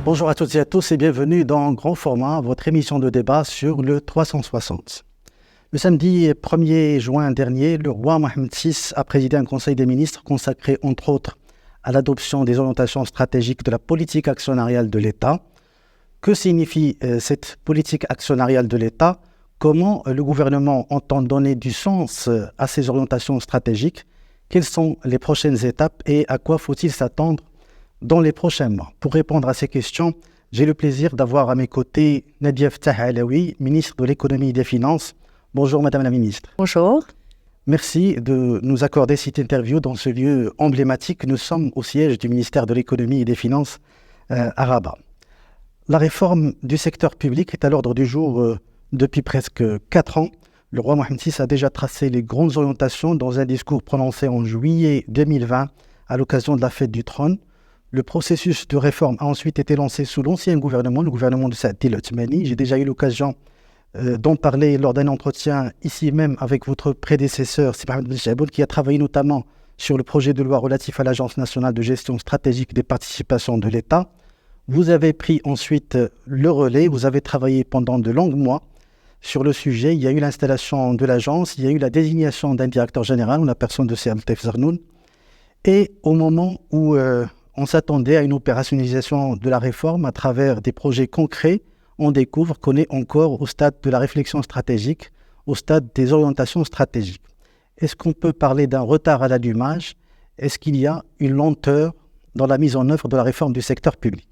Bonjour à toutes et à tous et bienvenue dans Grand Format, votre émission de débat sur le 360. Le samedi 1er juin dernier, le roi Mohamed VI a présidé un conseil des ministres consacré entre autres à l'adoption des orientations stratégiques de la politique actionnariale de l'État. Que signifie cette politique actionnariale de l'État? Comment le gouvernement entend donner du sens à ces orientations stratégiques? Quelles sont les prochaines étapes et à quoi faut-il s'attendre dans les prochains mois? Pour répondre à ces questions, j'ai le plaisir d'avoir à mes côtés Nadia Ftah Alaoui, ministre de l'Économie et des Finances. Bonjour Madame la Ministre. Bonjour. Merci de nous accorder cette interview dans ce lieu emblématique. Nous sommes au siège du ministère de l'Économie et des Finances à Rabat. La réforme du secteur public est à l'ordre du jour depuis presque 4 ans. Le roi Mohamed VI a déjà tracé les grandes orientations dans un discours prononcé en juillet 2020 à l'occasion de la fête du trône. Le processus de réforme a ensuite été lancé sous l'ancien gouvernement, le gouvernement de Saad El-Othmani. J'ai déjà eu l'occasion d'en parler lors d'un entretien ici même avec votre prédécesseur, Sidi Mohamed Ben Chaboun, qui a travaillé notamment sur le projet de loi relatif à l'Agence nationale de gestion stratégique des participations de l'État. Vous avez pris ensuite le relais, vous avez travaillé pendant de longs mois sur le sujet. Il y a eu l'installation de l'agence, il y a eu la désignation d'un directeur général, en la personne de Sir Altaf Zarnoun. Et au moment où on s'attendait à une opérationnalisation de la réforme à travers des projets concrets, on découvre qu'on est encore au stade de la réflexion stratégique, au stade des orientations stratégiques. Est-ce qu'on peut parler d'un retard à l'allumage? Est-ce qu'il y a une lenteur dans la mise en œuvre de la réforme du secteur public?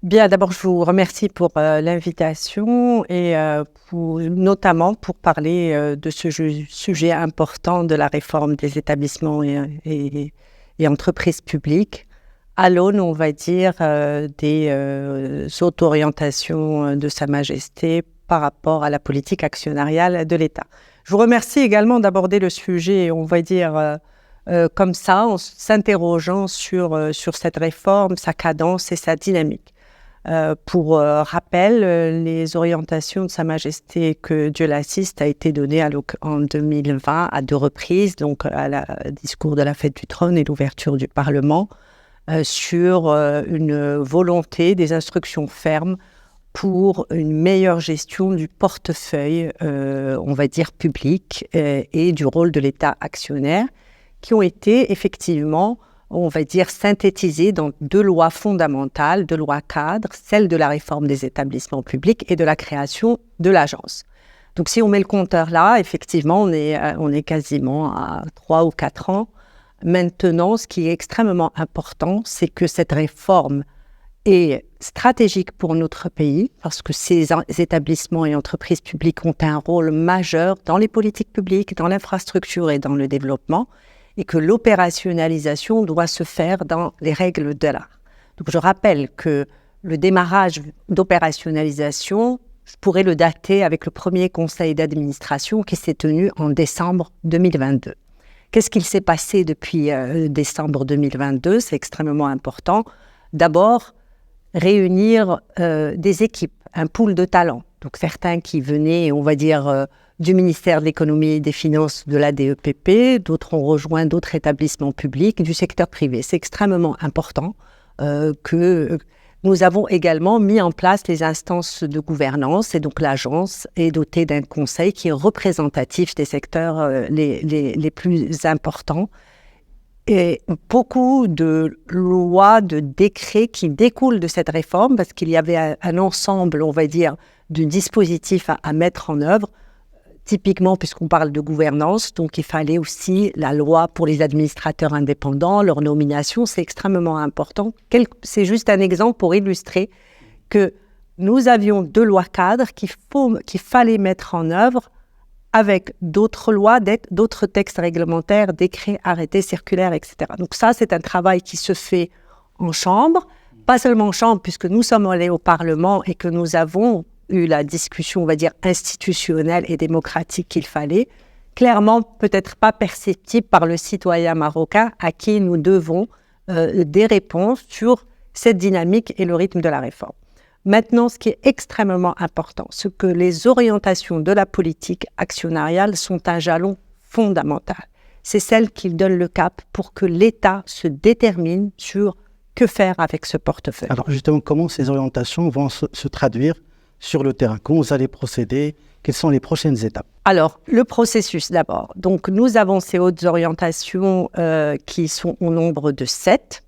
Bien, d'abord, je vous remercie pour l'invitation et notamment pour parler de ce sujet important de la réforme des établissements et entreprises publiques à l'aune, on va dire, des auto-orientations de Sa Majesté par rapport à la politique actionnariale de l'État. Je vous remercie également d'aborder le sujet, on va dire, comme ça, en s'interrogeant sur cette réforme, sa cadence et sa dynamique. Pour rappel, les orientations de Sa Majesté, que Dieu l'assiste, a été donnée en 2020 à 2 reprises, donc à la discours de la fête du trône et l'ouverture du Parlement, sur une volonté, des instructions fermes pour une meilleure gestion du portefeuille, on va dire, public et du rôle de l'État actionnaire, qui ont été effectivement, on va dire, synthétisées dans 2 lois fondamentales, 2 lois cadres, celle de la réforme des établissements publics et de la création de l'agence. Donc si on met le compteur là, effectivement, on est quasiment à 3 ou 4 ans. Maintenant, ce qui est extrêmement important, c'est que cette réforme est stratégique pour notre pays, parce que ces établissements et entreprises publiques ont un rôle majeur dans les politiques publiques, dans l'infrastructure et dans le développement, et que l'opérationnalisation doit se faire dans les règles de l'art. Donc je rappelle que le démarrage d'opérationnalisation, je pourrais le dater avec le premier conseil d'administration qui s'est tenu en décembre 2022. Qu'est-ce qu'il s'est passé depuis décembre 2022? C'est extrêmement important. D'abord, réunir des équipes, un pool de talents. Donc certains qui venaient, on va dire, du ministère de l'Économie et des Finances, de l'ADEPP, d'autres ont rejoint d'autres établissements publics, du secteur privé. C'est extrêmement important que nous avons également mis en place les instances de gouvernance, et donc l'agence est dotée d'un conseil qui est représentatif des secteurs les plus importants. Et beaucoup de lois, de décrets qui découlent de cette réforme, parce qu'il y avait un ensemble, on va dire, de dispositifs à mettre en œuvre. Typiquement, puisqu'on parle de gouvernance, donc il fallait aussi la loi pour les administrateurs indépendants, leur nomination, c'est extrêmement important. C'est juste un exemple pour illustrer que nous avions 2 lois cadres qu'il fallait mettre en œuvre avec d'autres lois, d'autres textes réglementaires, décrets, arrêtés, circulaires, etc. Donc ça, c'est un travail qui se fait en chambre, pas seulement en chambre, puisque nous sommes allés au Parlement et que nous avons eu la discussion, on va dire, institutionnelle et démocratique qu'il fallait, clairement peut-être pas perceptible par le citoyen marocain à qui nous devons des réponses sur cette dynamique et le rythme de la réforme. Maintenant, ce qui est extrêmement important, c'est que les orientations de la politique actionnariale sont un jalon fondamental. C'est celle qui donne le cap pour que l'État se détermine sur que faire avec ce portefeuille. Alors justement, comment ces orientations vont se traduire sur le terrain? Comment vous allez procéder? Quelles sont les prochaines étapes? Alors, le processus d'abord. Donc, nous avons ces hautes orientations qui sont au nombre de 7.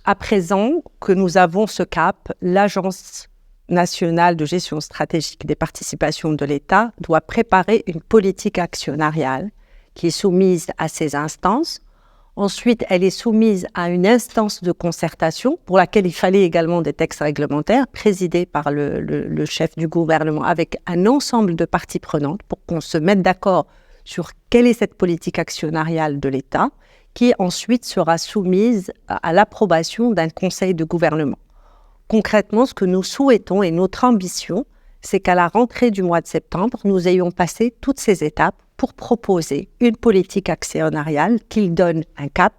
À présent que nous avons ce cap, l'Agence nationale de gestion stratégique des participations de l'État doit préparer une politique actionnariale qui est soumise à ces instances. Ensuite, elle est soumise à une instance de concertation pour laquelle il fallait également des textes réglementaires présidés par le chef du gouvernement avec un ensemble de parties prenantes pour qu'on se mette d'accord sur quelle est cette politique actionnariale de l'État qui ensuite sera soumise à l'approbation d'un conseil de gouvernement. Concrètement, ce que nous souhaitons et notre ambition, c'est qu'à la rentrée du mois de septembre, nous ayons passé toutes ces étapes pour proposer une politique actionnariale qui donne un cap,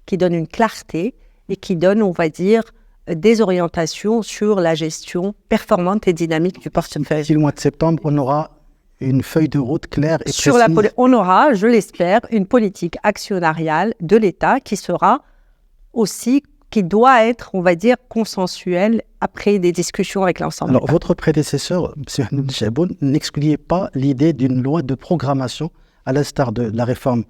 qui donne une clarté et qui donne, on va dire, des orientations sur la gestion performante et dynamique du portefeuille. D'ici le mois de septembre, on aura une feuille de route claire et précise. On aura, je l'espère, une politique actionnariale de l'État qui sera aussi, qui doit être, on va dire, consensuelle après des discussions avec l'ensemble. Alors, votre prédécesseur, M. Hanoun Chaboun, n'excluait pas l'idée d'une loi de programmation, à l'instar de la réforme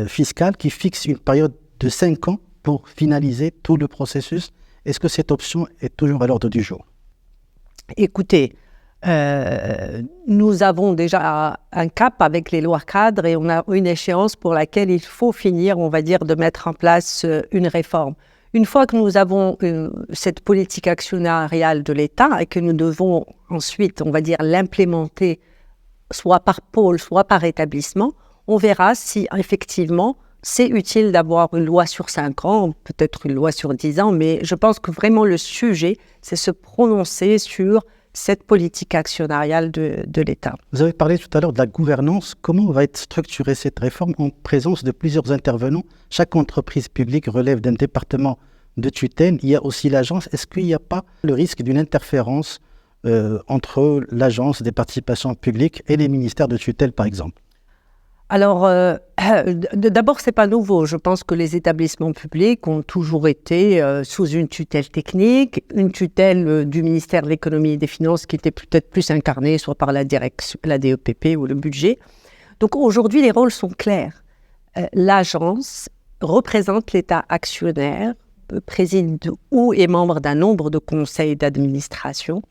fiscale, qui fixe une période de 5 ans pour finaliser tout le processus. Est-ce que cette option est toujours à l'ordre du jour? Écoutez, nous avons déjà un cap avec les lois cadres et on a une échéance pour laquelle il faut finir, on va dire, de mettre en place une réforme. Une fois que nous avons cette politique actionnariale de l'État et que nous devons ensuite, on va dire, l'implémenter soit par pôle, soit par établissement, on verra si effectivement c'est utile d'avoir une loi sur 5 ans, peut-être une loi sur 10 ans, mais je pense que vraiment le sujet, c'est se prononcer sur cette politique actionnariale de l'État. Vous avez parlé tout à l'heure de la gouvernance. Comment va être structurée cette réforme en présence de plusieurs intervenants? Chaque entreprise publique relève d'un département de tutelle. Il y a aussi l'agence. Est-ce qu'il n'y a pas le risque d'une interférence entre l'agence des participations publiques et les ministères de tutelle, par exemple? Alors, d'abord, ce n'est pas nouveau. Je pense que les établissements publics ont toujours été sous une tutelle technique, une tutelle du ministère de l'économie et des finances qui était peut-être plus incarnée soit par la direction, la DEPP ou le budget. Donc aujourd'hui, les rôles sont clairs. L'agence représente l'État actionnaire, préside ou est membre d'un nombre de conseils d'administration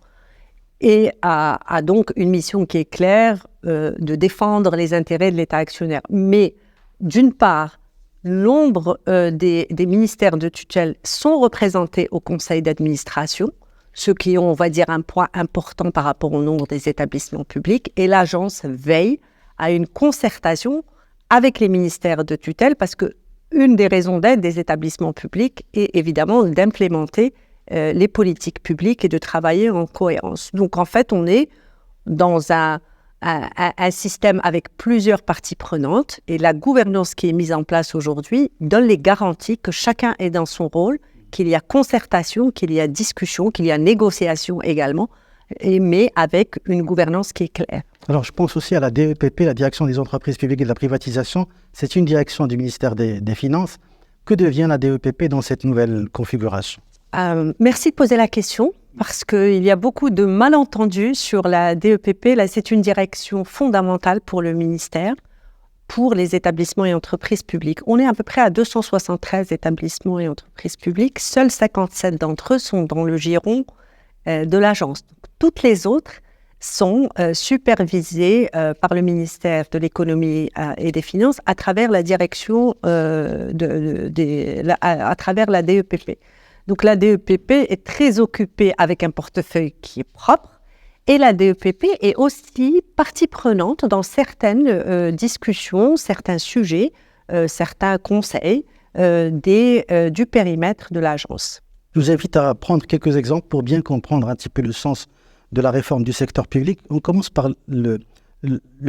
et a donc une mission qui est claire de défendre les intérêts de l'État actionnaire. Mais d'une part, nombre des ministères de tutelle sont représentés au conseil d'administration, ceux qui ont, on va dire, un poids important par rapport au nombre des établissements publics, et l'agence veille à une concertation avec les ministères de tutelle, parce qu'une des raisons d'être des établissements publics est évidemment d'implémenter les politiques publiques et de travailler en cohérence. Donc en fait, on est dans un système avec plusieurs parties prenantes et la gouvernance qui est mise en place aujourd'hui donne les garanties que chacun est dans son rôle, qu'il y a concertation, qu'il y a discussion, qu'il y a négociation également, mais avec une gouvernance qui est claire. Alors je pense aussi à la DEPP, la Direction des entreprises publiques et de la privatisation. C'est une direction du ministère des Finances. Que devient la DEPP dans cette nouvelle configuration? Merci de poser la question, parce qu'il y a beaucoup de malentendus sur la DEPP. Là, c'est une direction fondamentale pour le ministère, pour les établissements et entreprises publiques. On est à peu près à 273 établissements et entreprises publiques. Seuls 57 d'entre eux sont dans le giron de l'agence. Toutes les autres sont supervisées par le ministère de l'économie et des finances à travers la direction, à travers la DEPP. Donc la DEPP est très occupée avec un portefeuille qui est propre et la DEPP est aussi partie prenante dans certaines discussions, certains sujets, certains conseils du périmètre de l'agence. Je vous invite à prendre quelques exemples pour bien comprendre un petit peu le sens de la réforme du secteur public. On commence par le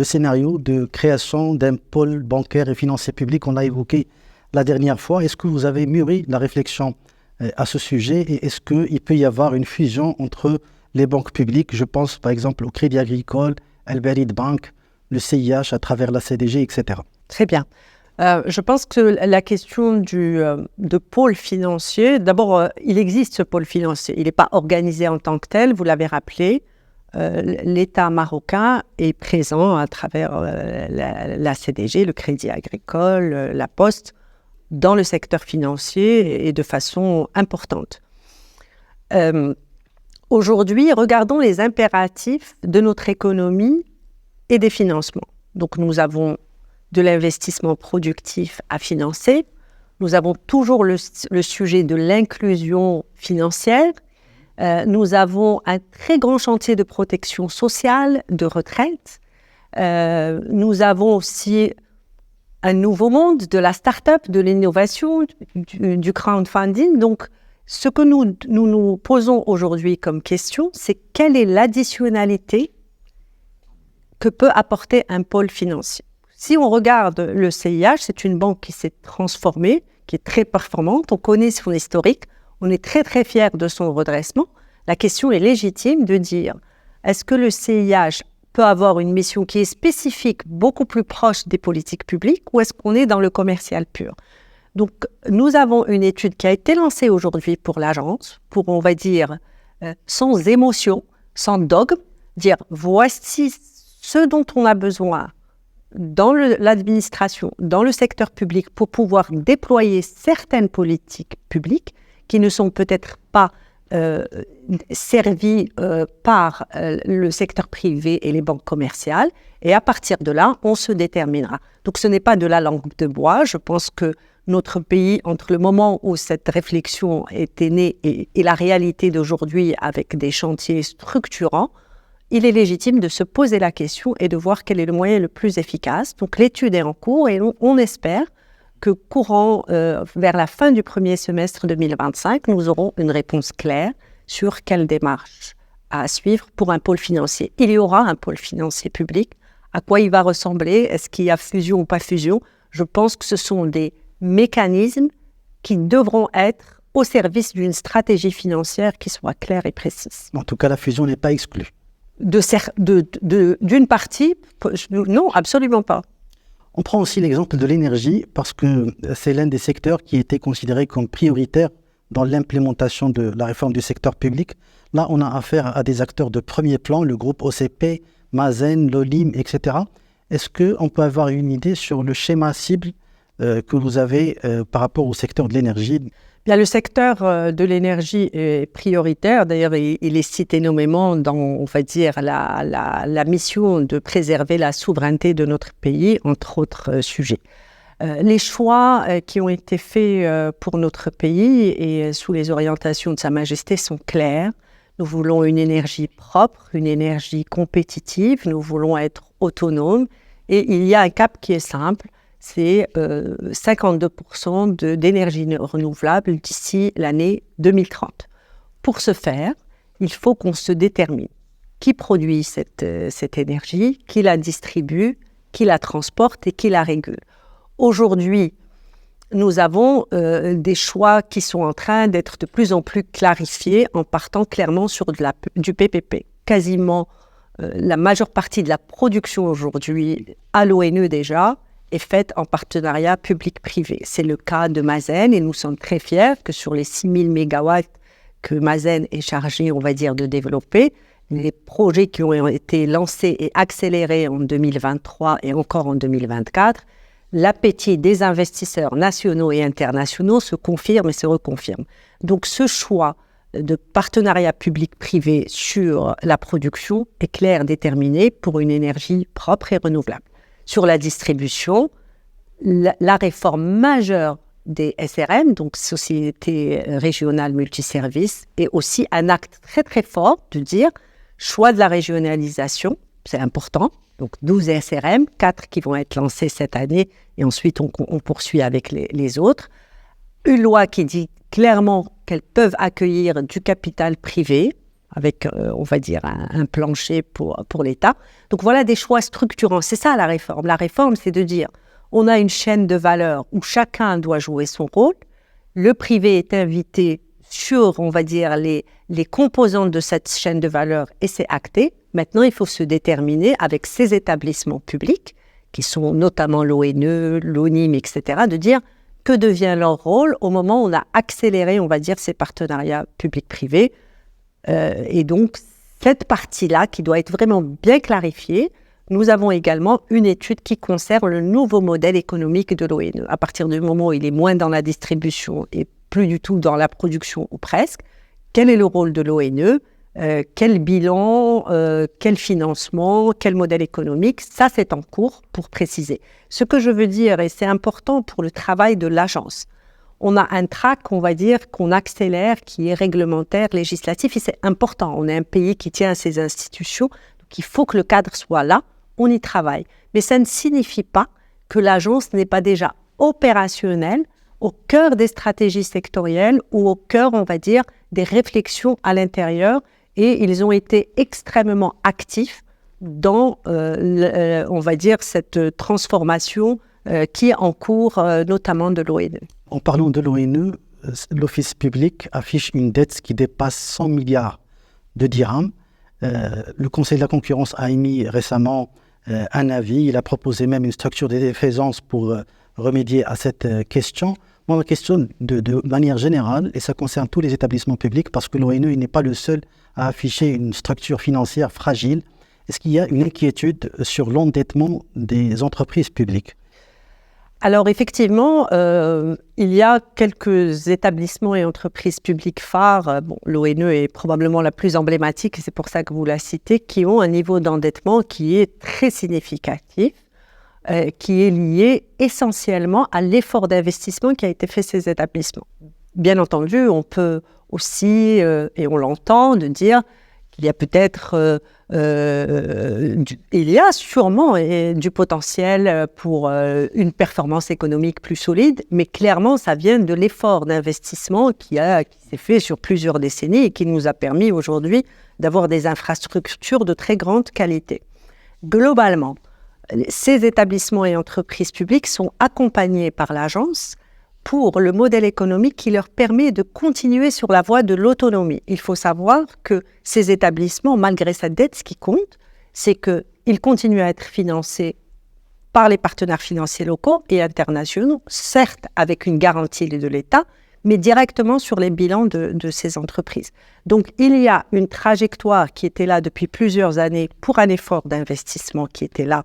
scénario de création d'un pôle bancaire et financier public qu'on a évoqué la dernière fois. Est-ce que vous avez mûri la réflexion à ce sujet et est-ce qu'il peut y avoir une fusion entre les banques publiques? Je pense par exemple au Crédit Agricole, Al Barid Bank, le CIH à travers la CDG, etc. Très bien. Je pense que la question de pôle financier, d'abord, il existe ce pôle financier. Il n'est pas organisé en tant que tel, vous l'avez rappelé. L'État marocain est présent à travers la CDG, le Crédit Agricole, la Poste, dans le secteur financier et de façon importante. Aujourd'hui, regardons les impératifs de notre économie et des financements. Donc, nous avons de l'investissement productif à financer. Nous avons toujours le sujet de l'inclusion financière. Nous avons un très grand chantier de protection sociale, de retraite. Nous avons aussi un nouveau monde de la start-up, de l'innovation, du crowdfunding. Donc, ce que nous posons aujourd'hui comme question, c'est quelle est l'additionnalité que peut apporter un pôle financier. Si on regarde le CIH, c'est une banque qui s'est transformée, qui est très performante. On connaît son historique. On est très, très fiers de son redressement. La question est légitime de dire, est-ce que le CIH peut avoir une mission qui est spécifique, beaucoup plus proche des politiques publiques, ou est-ce qu'on est dans le commercial pur ? Donc, nous avons une étude qui a été lancée aujourd'hui pour l'agence, pour, on va dire, sans émotion, sans dogme, dire voici ce dont on a besoin dans l'administration, dans le secteur public, pour pouvoir déployer certaines politiques publiques qui ne sont peut-être pas servies par le secteur privé et les banques commerciales. Et à partir de là, on se déterminera. Donc, ce n'est pas de la langue de bois. Je pense que notre pays, entre le moment où cette réflexion était née et la réalité d'aujourd'hui avec des chantiers structurants, il est légitime de se poser la question et de voir quel est le moyen le plus efficace. Donc, l'étude est en cours et on espère que courant vers la fin du premier semestre 2025, nous aurons une réponse claire sur quelle démarche à suivre pour un pôle financier. Il y aura un pôle financier public. À quoi il va ressembler ? Est-ce qu'il y a fusion ou pas fusion ? Je pense que ce sont des mécanismes qui devront être au service d'une stratégie financière qui soit claire et précise. En tout cas, la fusion n'est pas exclue. D'une partie, non, absolument pas. On prend aussi l'exemple de l'énergie parce que c'est l'un des secteurs qui était considéré comme prioritaire dans l'implémentation de la réforme du secteur public. Là, on a affaire à des acteurs de premier plan, le groupe OCP, Mazen, Lolim, etc. Est-ce qu'on peut avoir une idée sur le schéma cible que vous avez par rapport au secteur de l'énergie ? Bien, le secteur de l'énergie est prioritaire. D'ailleurs, il est cité nommément dans, on va dire, la mission de préserver la souveraineté de notre pays, entre autres sujets. Les choix qui ont été faits pour notre pays et sous les orientations de Sa Majesté sont clairs. Nous voulons une énergie propre, une énergie compétitive. Nous voulons être autonomes. Et il y a un cap qui est simple. C'est 52% d'énergie renouvelable d'ici l'année 2030. Pour ce faire, il faut qu'on se détermine qui produit cette énergie, qui la distribue, qui la transporte et qui la régule. Aujourd'hui, nous avons des choix qui sont en train d'être de plus en plus clarifiés en partant clairement sur du PPP. Quasiment la majeure partie de la production aujourd'hui à l'ONE déjà est faite en partenariat public-privé. C'est le cas de Mazen et nous sommes très fiers que sur les 6000 mégawatts que Mazen est chargé, on va dire, de développer, les projets qui ont été lancés et accélérés en 2023 et encore en 2024, l'appétit des investisseurs nationaux et internationaux se confirme et se reconfirme. Donc ce choix de partenariat public-privé sur la production est clair, déterminé pour une énergie propre et renouvelable. Sur la distribution, la réforme majeure des SRM, donc Sociétés Régionales Multiservices, est aussi un acte très très fort de dire choix de la régionalisation, c'est important, donc 12 SRM, 4 qui vont être lancés cette année et ensuite on poursuit avec les autres. Une loi qui dit clairement qu'elles peuvent accueillir du capital privé, avec, on va dire, un plancher pour l'État. Donc voilà des choix structurants. C'est ça la réforme. La réforme, c'est de dire, on a une chaîne de valeur où chacun doit jouer son rôle. Le privé est invité sur, on va dire, les composantes de cette chaîne de valeur et c'est acté. Maintenant, il faut se déterminer avec ces établissements publics qui sont notamment l'ONE, l'ONIM, etc., de dire que devient leur rôle au moment où on a accéléré, on va dire, ces partenariats publics-privés. Et donc, cette partie-là qui doit être vraiment bien clarifiée, nous avons également une étude qui concerne le nouveau modèle économique de l'ONE. À partir du moment où il est moins dans la distribution et plus du tout dans la production ou presque, quel est le rôle de l'ONE ? Quel bilan, quel financement, quel modèle économique, ça c'est en cours pour préciser. Ce que je veux dire, et c'est important pour le travail de l'agence, on a un track, on va dire, qu'on accélère, qui est réglementaire, législatif, et c'est important. On est un pays qui tient à ses institutions, donc il faut que le cadre soit là, on y travaille. Mais ça ne signifie pas que l'agence n'est pas déjà opérationnelle, au cœur des stratégies sectorielles ou au cœur, on va dire, des réflexions à l'intérieur. Et ils ont été extrêmement actifs dans, on va dire, cette transformation qui est en cours, notamment de l'ONE. En parlant de l'ONE, l'Office public affiche une dette qui dépasse 100 milliards de dirhams. Le Conseil de la concurrence a émis récemment un avis. Il a proposé même une structure de défaisance pour remédier à cette question. Moi, ma question de manière générale, et ça concerne tous les établissements publics, parce que l'ONE n'est pas le seul à afficher une structure financière fragile. Est-ce qu'il y a une inquiétude sur l'endettement des entreprises publiques ? Alors effectivement, il y a quelques établissements et entreprises publiques phares, l'ONE est probablement la plus emblématique, et c'est pour ça que vous la citez, qui ont un niveau d'endettement qui est très significatif, qui est lié essentiellement à l'effort d'investissement qui a été fait ces établissements. Bien entendu, on peut aussi, et on l'entend, de dire qu'il y a peut-être, il y a sûrement du potentiel pour une performance économique plus solide, mais clairement, ça vient de l'effort d'investissement qui s'est fait sur plusieurs décennies et qui nous a permis aujourd'hui d'avoir des infrastructures de très grande qualité. Globalement, ces établissements et entreprises publiques sont accompagnés par l'agence pour le modèle économique qui leur permet de continuer sur la voie de l'autonomie. Il faut savoir que ces établissements, malgré cette dette, ce qui compte, c'est qu'ils continuent à être financés par les partenaires financiers locaux et internationaux, certes avec une garantie de l'État, mais directement sur les bilans de ces entreprises. Donc, il y a une trajectoire qui était là depuis plusieurs années pour un effort d'investissement qui était là,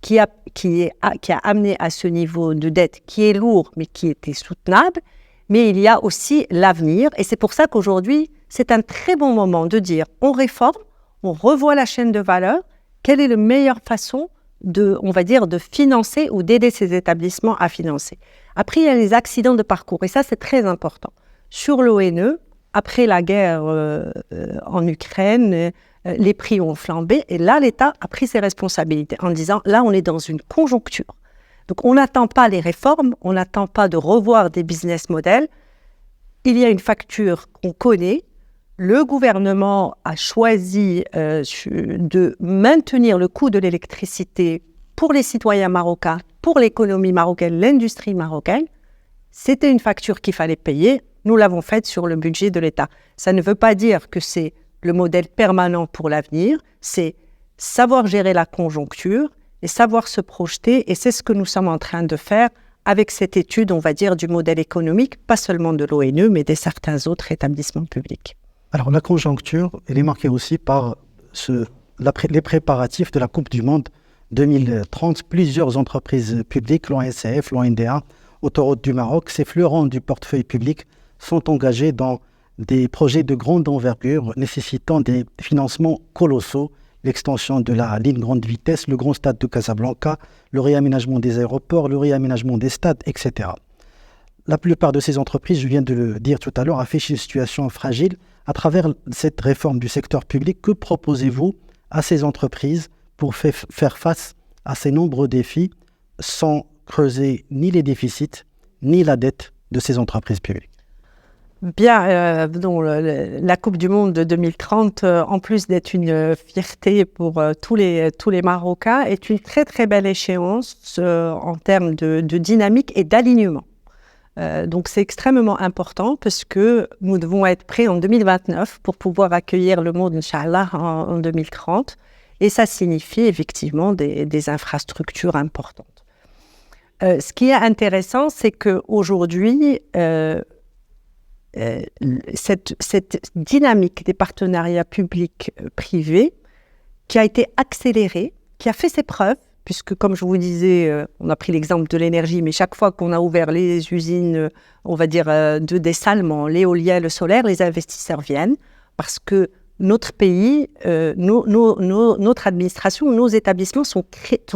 qui a amené à ce niveau de dette qui est lourd, mais qui était soutenable. Mais il y a aussi l'avenir. Et c'est pour ça qu'aujourd'hui, c'est un très bon moment de dire on réforme, on revoit la chaîne de valeur. Quelle est la meilleure façon on va dire, de financer ou d'aider ces établissements à financer? Après, il y a les accidents de parcours. Et ça, c'est très important. Sur l'ONE, après la guerre en Ukraine, les prix ont flambé et là, l'État a pris ses responsabilités en disant, là, on est dans une conjoncture. Donc, on n'attend pas les réformes, on n'attend pas de revoir des business models. Il y a une facture qu'on connaît. Le gouvernement a choisi de maintenir le coût de l'électricité pour les citoyens marocains, pour l'économie marocaine, l'industrie marocaine. C'était une facture qu'il fallait payer. Nous l'avons faite sur le budget de l'État. Ça ne veut pas dire que c'est le modèle permanent pour l'avenir, c'est savoir gérer la conjoncture et savoir se projeter. Et c'est ce que nous sommes en train de faire avec cette étude, on va dire, du modèle économique, pas seulement de l'ONE, mais de certains autres établissements publics. Alors la conjoncture, elle est marquée aussi par les préparatifs de la Coupe du Monde 2030. Plusieurs entreprises publiques, l'ONCF, l'ONDA, Autoroutes du Maroc, ces fleurons du portefeuille public sont engagés dans des projets de grande envergure nécessitant des financements colossaux, l'extension de la ligne grande vitesse, le grand stade de Casablanca, le réaménagement des aéroports, le réaménagement des stades, etc. La plupart de ces entreprises, je viens de le dire tout à l'heure, affichent une situation fragile. À travers cette réforme du secteur public, que proposez-vous à ces entreprises pour faire face à ces nombreux défis sans creuser ni les déficits ni la dette de ces entreprises publiques? Bien, la Coupe du Monde de 2030, en plus d'être une fierté pour tous les Marocains, est une très très belle échéance en termes de dynamique et d'alignement. Donc c'est extrêmement important parce que nous devons être prêts en 2029 pour pouvoir accueillir le monde, Inch'Allah, en 2030. Et ça signifie effectivement des infrastructures importantes. Ce qui est intéressant, c'est qu'aujourd'hui, cette dynamique des partenariats publics-privés qui a été accélérée, qui a fait ses preuves, puisque comme je vous disais, on a pris l'exemple de l'énergie, mais chaque fois qu'on a ouvert les usines, on va dire, de dessalement, l'éolien, le solaire, les investisseurs viennent parce que notre pays, notre administration, nos établissements sont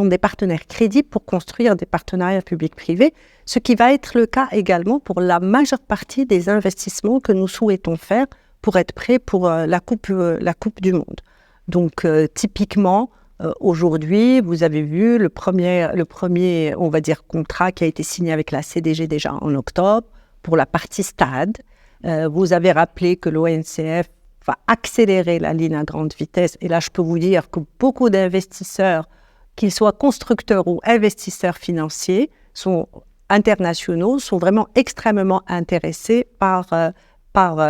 des partenaires crédibles pour construire des partenariats publics-privés, ce qui va être le cas également pour la majeure partie des investissements que nous souhaitons faire pour être prêts pour la Coupe du Monde. Donc, typiquement, aujourd'hui, vous avez vu le premier, on va dire, contrat qui a été signé avec la CDG déjà en octobre pour la partie stade. Vous avez rappelé que l'ONCF va accélérer la ligne à grande vitesse. Et là, je peux vous dire que beaucoup d'investisseurs, qu'ils soient constructeurs ou investisseurs financiers, internationaux, sont vraiment extrêmement intéressés par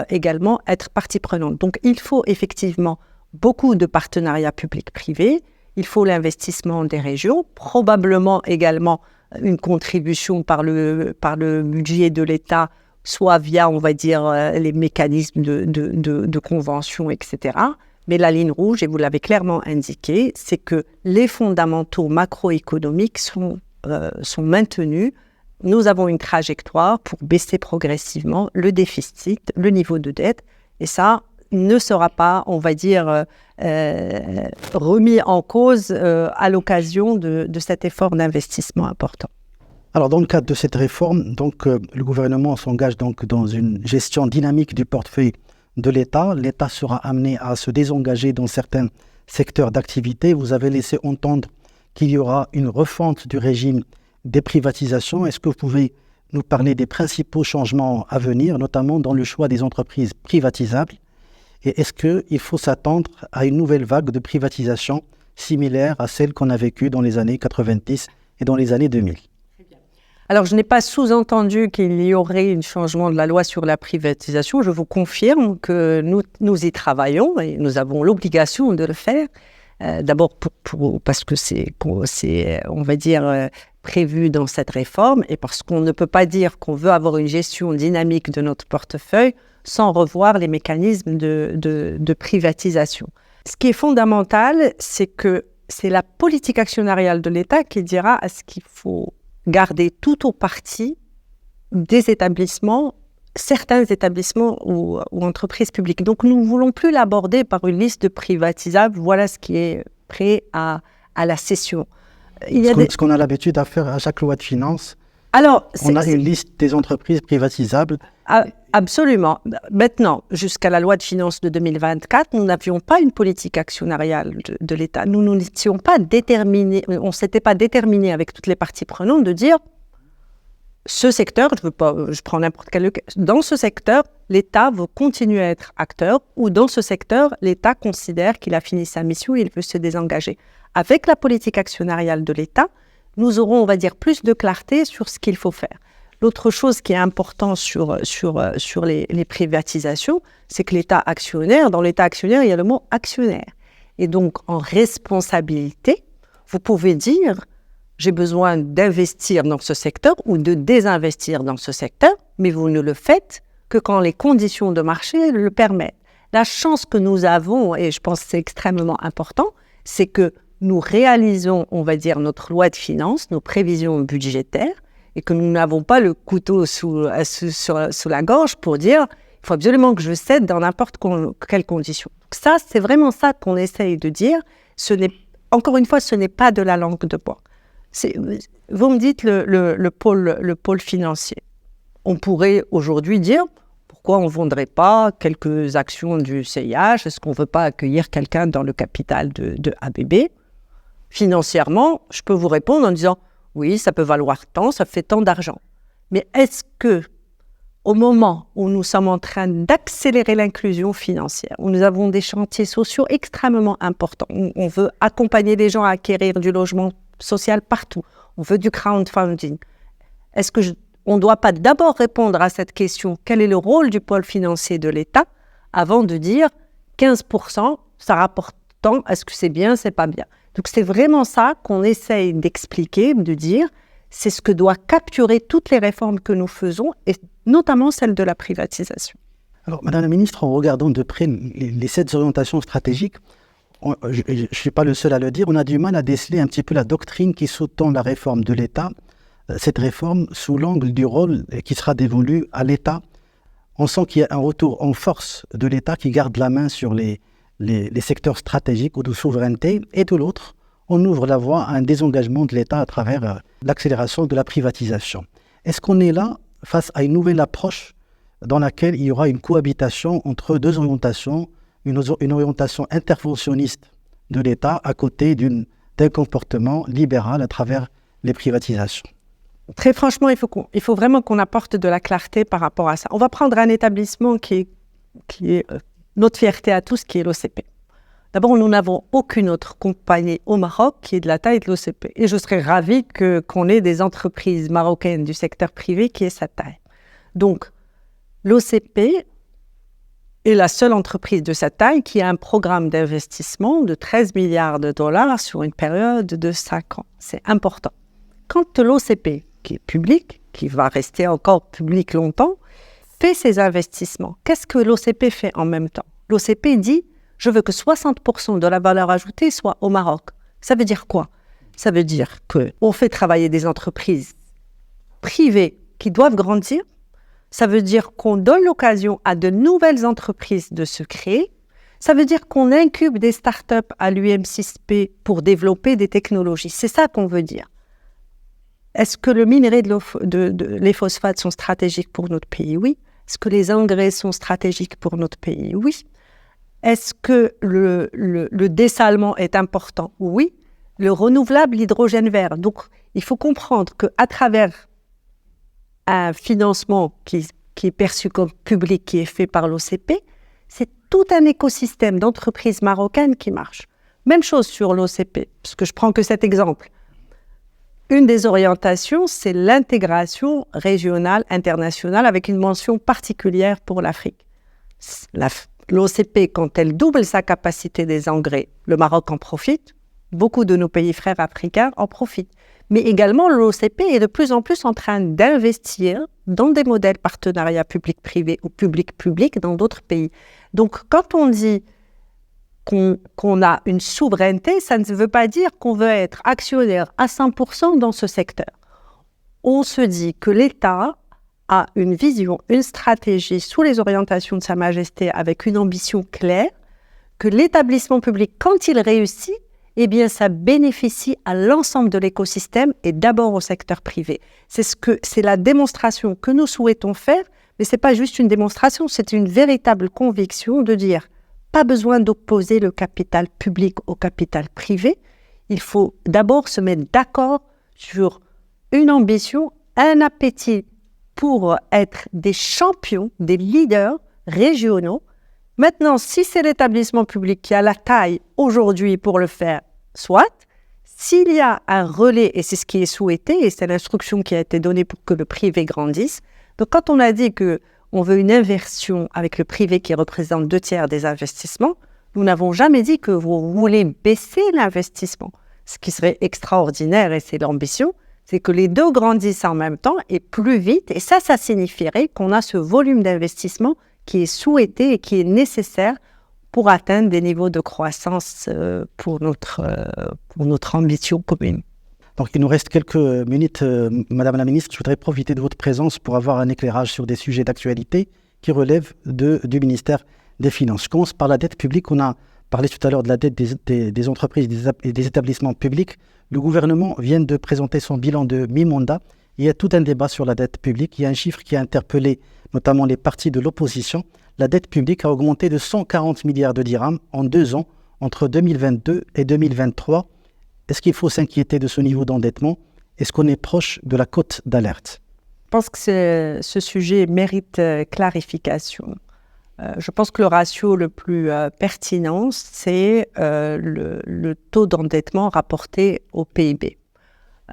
également être partie prenante. Donc, il faut effectivement beaucoup de partenariats publics-privés. Il faut l'investissement des régions, probablement également une contribution par le budget de l'État, soit via, on va dire, les mécanismes de convention, etc. Mais la ligne rouge, et vous l'avez clairement indiqué, c'est que les fondamentaux macroéconomiques sont maintenus. Nous avons une trajectoire pour baisser progressivement le déficit, le niveau de dette, et ça ne sera pas, on va dire, remis en cause à l'occasion de cet effort d'investissement important. Alors, dans le cadre de cette réforme, le gouvernement s'engage dans une gestion dynamique du portefeuille de l'État. L'État sera amené à se désengager dans certains secteurs d'activité. Vous avez laissé entendre qu'il y aura une refonte du régime des privatisations. Est-ce que vous pouvez nous parler des principaux changements à venir, notamment dans le choix des entreprises privatisables? Et est-ce qu'il faut s'attendre à une nouvelle vague de privatisation similaire à celle qu'on a vécue dans les années 90 et dans les années 2000? Alors, je n'ai pas sous-entendu qu'il y aurait un changement de la loi sur la privatisation. Je vous confirme que nous y travaillons et nous avons l'obligation de le faire. D'abord parce que c'est, on va dire, prévu dans cette réforme et parce qu'on ne peut pas dire qu'on veut avoir une gestion dynamique de notre portefeuille sans revoir les mécanismes de privatisation. Ce qui est fondamental, c'est que c'est la politique actionnariale de l'État qui dira à ce qu'il faut garder tout ou partie des établissements, certains établissements ou entreprises publiques. Donc, nous ne voulons plus l'aborder par une liste de privatisables. Voilà ce qui est prêt à la cession. Ce qu'on a l'habitude à faire à chaque loi de finances, on a une liste des entreprises privatisables. Absolument. Maintenant, jusqu'à la loi de finances de 2024, nous n'avions pas une politique actionnariale de l'État. Nous n'étions pas déterminés, on ne s'était pas déterminé avec toutes les parties prenantes de dire ce secteur, je prends n'importe quel cas, dans ce secteur, l'État veut continuer à être acteur ou dans ce secteur, l'État considère qu'il a fini sa mission et il veut se désengager. Avec la politique actionnariale de l'État, nous aurons, on va dire, plus de clarté sur ce qu'il faut faire. L'autre chose qui est importante sur les privatisations, c'est que l'État actionnaire, dans l'État actionnaire, il y a le mot actionnaire. Et donc, en responsabilité, vous pouvez dire, j'ai besoin d'investir dans ce secteur ou de désinvestir dans ce secteur, mais vous ne le faites que quand les conditions de marché le permettent. La chance que nous avons, et je pense que c'est extrêmement important, c'est que nous réalisons, on va dire, notre loi de finances, nos prévisions budgétaires, et que nous n'avons pas le couteau sous la gorge pour dire il faut absolument que je cède dans n'importe quelle condition. Donc ça, c'est vraiment ça qu'on essaye de dire. Encore une fois, ce n'est pas de la langue de bois. Vous me dites le pôle financier. On pourrait aujourd'hui dire pourquoi on ne vendrait pas quelques actions du CIH? Est-ce qu'on ne veut pas accueillir quelqu'un dans le capital de ABB? Financièrement, je peux vous répondre en disant oui, ça peut valoir tant, ça fait tant d'argent. Mais est-ce que, au moment où nous sommes en train d'accélérer l'inclusion financière, où nous avons des chantiers sociaux extrêmement importants, où on veut accompagner les gens à acquérir du logement social partout, on veut du crowdfunding, est-ce qu'on ne doit pas d'abord répondre à cette question, quel est le rôle du pôle financier de l'État, avant de dire 15%, ça rapporte pourtant, est-ce que c'est bien, c'est pas bien? Donc, c'est vraiment ça qu'on essaye d'expliquer, de dire, c'est ce que doit capturer toutes les réformes que nous faisons, et notamment celle de la privatisation. Alors, Madame la Ministre, en regardant de près les 7 orientations stratégiques, je ne suis pas le seul à le dire, on a du mal à déceler un petit peu la doctrine qui sous-tend la réforme de l'État, cette réforme sous l'angle du rôle qui sera dévolu à l'État. On sent qu'il y a un retour en force de l'État qui garde la main sur les secteurs stratégiques ou de souveraineté, et de l'autre, on ouvre la voie à un désengagement de l'État à travers l'accélération de la privatisation. Est-ce qu'on est là face à une nouvelle approche dans laquelle il y aura une cohabitation entre deux orientations, une orientation interventionniste de l'État à côté d'un comportement libéral à travers les privatisations? Très franchement, il faut vraiment qu'on apporte de la clarté par rapport à ça. On va prendre un établissement qui est notre fierté à tous, qui est l'OCP. D'abord, nous n'avons aucune autre compagnie au Maroc qui est de la taille de l'OCP. Et je serais ravie qu'on ait des entreprises marocaines du secteur privé qui aient sa taille. Donc, l'OCP est la seule entreprise de sa taille qui a un programme d'investissement de 13 milliards de dollars sur une période de 5 ans. C'est important. Quand l'OCP, qui est public, qui va rester encore public longtemps, fait ses investissements, qu'est-ce que l'OCP fait en même temps? L'OCP dit « Je veux que 60% de la valeur ajoutée soit au Maroc ». Ça veut dire quoi? Ça veut dire qu'on fait travailler des entreprises privées qui doivent grandir. Ça veut dire qu'on donne l'occasion à de nouvelles entreprises de se créer. Ça veut dire qu'on incube des startups à l'UM6P pour développer des technologies. C'est ça qu'on veut dire. Est-ce que le minerai les phosphates sont stratégiques pour notre pays? Oui. Est-ce que les engrais sont stratégiques pour notre pays? Oui. Est-ce que le dessalement est important? Oui. Le renouvelable, l'hydrogène vert. Donc, il faut comprendre qu'à travers un financement qui est perçu comme public, qui est fait par l'OCP, c'est tout un écosystème d'entreprises marocaines qui marche. Même chose sur l'OCP, parce que je prends que cet exemple. Une des orientations, c'est l'intégration régionale, internationale, avec une mention particulière pour l'Afrique. L'OCP, quand elle double sa capacité des engrais, le Maroc en profite, beaucoup de nos pays frères africains en profitent. Mais également, l'OCP est de plus en plus en train d'investir dans des modèles partenariats public-privé ou public-public dans d'autres pays. Donc, quand on dit qu'on a une souveraineté, ça ne veut pas dire qu'on veut être actionnaire à 100% dans ce secteur. On se dit que l'État a une vision, une stratégie sous les orientations de Sa Majesté avec une ambition claire, que l'établissement public, quand il réussit, eh bien, ça bénéficie à l'ensemble de l'écosystème et d'abord au secteur privé. C'est la démonstration que nous souhaitons faire, mais ce n'est pas juste une démonstration, c'est une véritable conviction de dire pas besoin d'opposer le capital public au capital privé. Il faut d'abord se mettre d'accord sur une ambition, un appétit pour être des champions, des leaders régionaux. Maintenant, si c'est l'établissement public qui a la taille aujourd'hui pour le faire, soit. S'il y a un relais, et c'est ce qui est souhaité, et c'est l'instruction qui a été donnée pour que le privé grandisse. Donc, quand on a dit qu'on veut une inversion avec le privé qui représente 2/3 des investissements, nous n'avons jamais dit que vous voulez baisser l'investissement. Ce qui serait extraordinaire, et c'est l'ambition, c'est que les deux grandissent en même temps et plus vite. Et ça signifierait qu'on a ce volume d'investissement qui est souhaité et qui est nécessaire pour atteindre des niveaux de croissance pour notre ambition commune. Donc, il nous reste quelques minutes, Madame la Ministre. Je voudrais profiter de votre présence pour avoir un éclairage sur des sujets d'actualité qui relèvent du ministère des Finances. Je commence par la dette publique. On a parlé tout à l'heure de la dette des entreprises et des établissements publics. Le gouvernement vient de présenter son bilan de mi-mandat. Il y a tout un débat sur la dette publique. Il y a un chiffre qui a interpellé notamment les partis de l'opposition. La dette publique a augmenté de 140 milliards de dirhams en 2 ans, entre 2022 et 2023. Est-ce qu'il faut s'inquiéter de ce niveau d'endettement? Est-ce qu'on est proche de la cote d'alerte? Je pense que ce sujet mérite clarification. Je pense que le ratio le plus pertinent, c'est le taux d'endettement rapporté au PIB.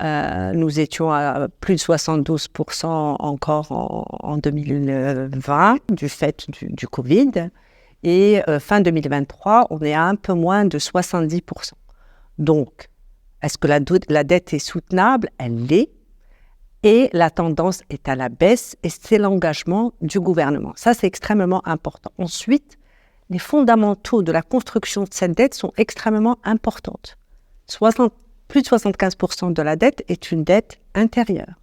Nous étions à plus de 72% encore en 2020 du fait du Covid. Et fin 2023, on est à un peu moins de 70%. Donc, est-ce que la dette est soutenable? Elle l'est. Et la tendance est à la baisse et c'est l'engagement du gouvernement. Ça, c'est extrêmement important. Ensuite, les fondamentaux de la construction de cette dette sont extrêmement importants. Plus de 75% de la dette est une dette intérieure.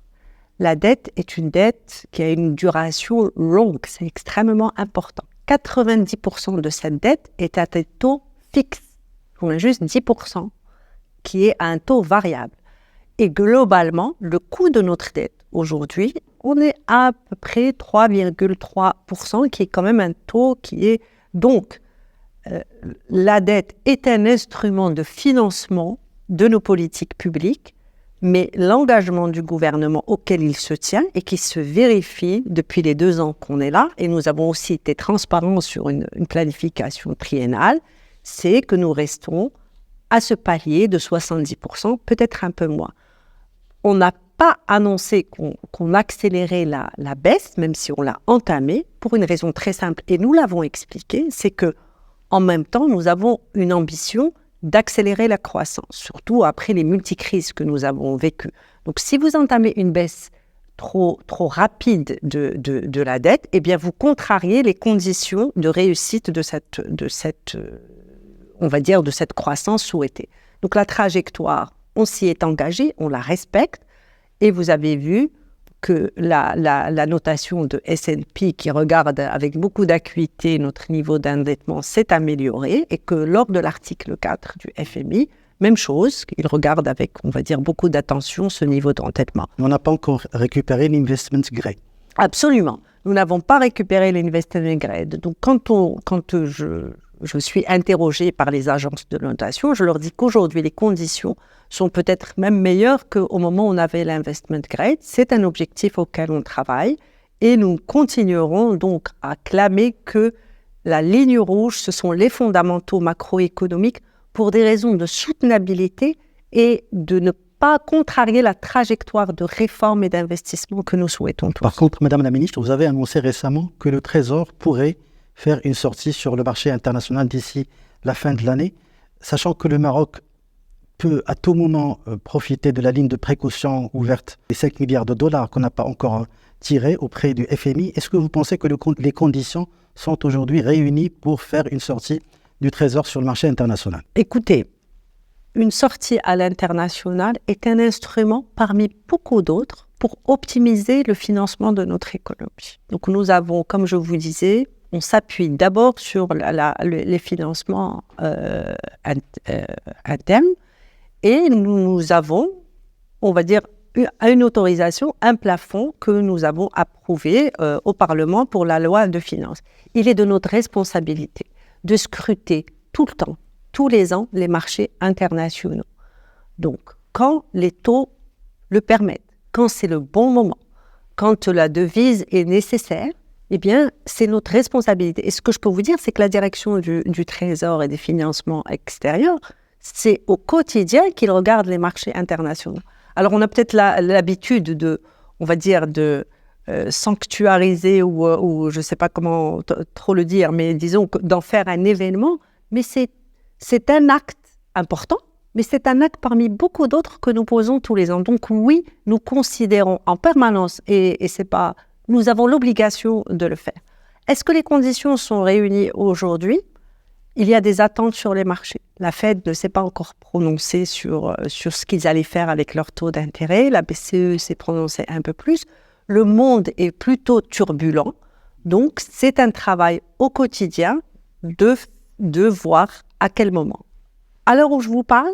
La dette est une dette qui a une duration longue, c'est extrêmement important. 90% de cette dette est à des taux fixes. On a juste 10% qui est à un taux variable. Et globalement, le coût de notre dette, aujourd'hui, on est à peu près 3,3%, qui est quand même un taux qui est... Donc, la dette est un instrument de financement de nos politiques publiques, mais l'engagement du gouvernement auquel il se tient et qui se vérifie depuis les 2 ans qu'on est là, et nous avons aussi été transparents sur une planification triennale, c'est que nous restons à ce palier de 70%, peut-être un peu moins. On n'a pas annoncé qu'on accélérait la baisse, même si on l'a entamée, pour une raison très simple, et nous l'avons expliqué, c'est que en même temps, nous avons une ambition d'accélérer la croissance, surtout après les multicrises que nous avons vécues. Donc, si vous entamez une baisse trop rapide de la dette, eh bien, vous contrariez les conditions de réussite de cette croissance souhaitée. Donc, la trajectoire, on s'y est engagé, on la respecte, et vous avez vu que la notation de S&P qui regarde avec beaucoup d'acuité notre niveau d'endettement s'est améliorée et que lors de l'article 4 du FMI, même chose, il regarde avec, on va dire, beaucoup d'attention ce niveau d'endettement. On n'a pas encore récupéré l'investment grade. Absolument. Nous n'avons pas récupéré l'investment grade. Donc, quand je suis interrogée par les agences de notation, je leur dis qu'aujourd'hui, les conditions sont peut-être même meilleures qu'au moment où on avait l'investment grade. C'est un objectif auquel on travaille et nous continuerons donc à clamer que la ligne rouge, ce sont les fondamentaux macroéconomiques pour des raisons de soutenabilité et de ne pas contrarier la trajectoire de réforme et d'investissement que nous souhaitons tous. Par contre, Madame la Ministre, vous avez annoncé récemment que le Trésor pourrait faire une sortie sur le marché international d'ici la fin de l'année, sachant que le Maroc peut à tout moment profiter de la ligne de précaution ouverte des 5 milliards de dollars qu'on n'a pas encore tirés auprès du FMI. Est-ce que vous pensez que les conditions sont aujourd'hui réunies pour faire une sortie du Trésor sur le marché international? Écoutez, une sortie à l'international est un instrument parmi beaucoup d'autres pour optimiser le financement de notre économie. Donc nous avons, comme je vous disais, on s'appuie d'abord sur les financements internes et nous avons, on va dire, une autorisation, un plafond que nous avons approuvé au Parlement pour la loi de finances. Il est de notre responsabilité de scruter tout le temps, tous les ans, les marchés internationaux. Donc, quand les taux le permettent, quand c'est le bon moment, quand la devise est nécessaire, eh bien, c'est notre responsabilité. Et ce que je peux vous dire, c'est que la direction du Trésor et des financements extérieurs, c'est au quotidien qu'ils regardent les marchés internationaux. Alors, on a peut-être l'habitude de sanctuariser ou je ne sais pas comment trop le dire, mais disons d'en faire un événement. Mais c'est un acte important, mais c'est un acte parmi beaucoup d'autres que nous posons tous les ans. Donc oui, nous considérons en permanence, et c'est pas, nous avons l'obligation de le faire. Est-ce que les conditions sont réunies aujourd'hui ? Il y a des attentes sur les marchés. La Fed ne s'est pas encore prononcée sur ce qu'ils allaient faire avec leur taux d'intérêt. La BCE s'est prononcée un peu plus. Le monde est plutôt turbulent. Donc, c'est un travail au quotidien de voir à quel moment. À l'heure où je vous parle,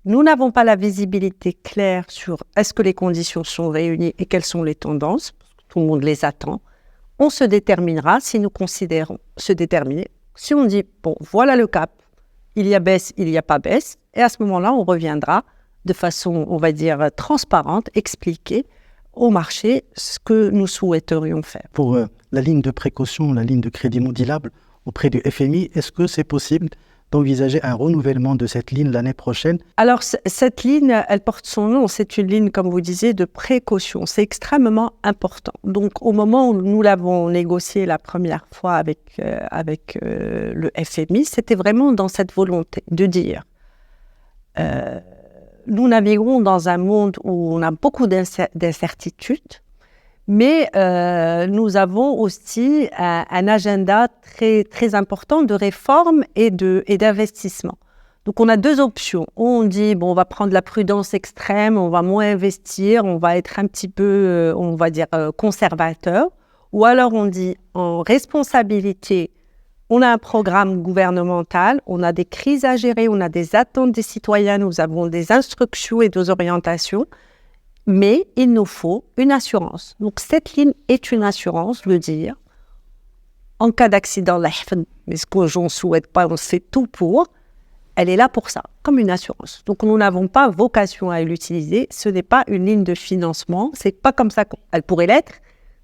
nous n'avons pas la visibilité claire sur est-ce que les conditions sont réunies et quelles sont les tendances. Tout le monde les attend. On se déterminera si nous considérons se déterminer. Si on dit, bon, voilà le cap, il y a baisse, il n'y a pas baisse, et à ce moment-là, on reviendra de façon, on va dire, transparente, expliquer au marché ce que nous souhaiterions faire. Pour la ligne de précaution, la ligne de crédit modulable auprès du FMI, est-ce que c'est possible d'envisager un renouvellement de cette ligne l'année prochaine? Alors, cette ligne, elle porte son nom. C'est une ligne, comme vous disiez, de précaution. C'est extrêmement important. Donc, au moment où nous l'avons négocié la première fois avec le FMI, c'était vraiment dans cette volonté de dire nous naviguons dans un monde où on a beaucoup d'incertitudes, mais nous avons aussi un agenda très, très important de réformes et d'investissement. Donc, on a deux options. On dit, bon, on va prendre la prudence extrême, on va moins investir, on va être un petit peu, on va dire, conservateur. Ou alors, on dit, en responsabilité, on a un programme gouvernemental, on a des crises à gérer, on a des attentes des citoyens, nous avons des instructions et des orientations, mais il nous faut une assurance. Donc, cette ligne est une assurance, le dire. En cas d'accident, mais ce que je ne souhaite pas, on fait tout pour, elle est là pour ça, comme une assurance. Donc, nous n'avons pas vocation à l'utiliser. Ce n'est pas une ligne de financement. Ce n'est pas comme ça qu'elle pourrait l'être,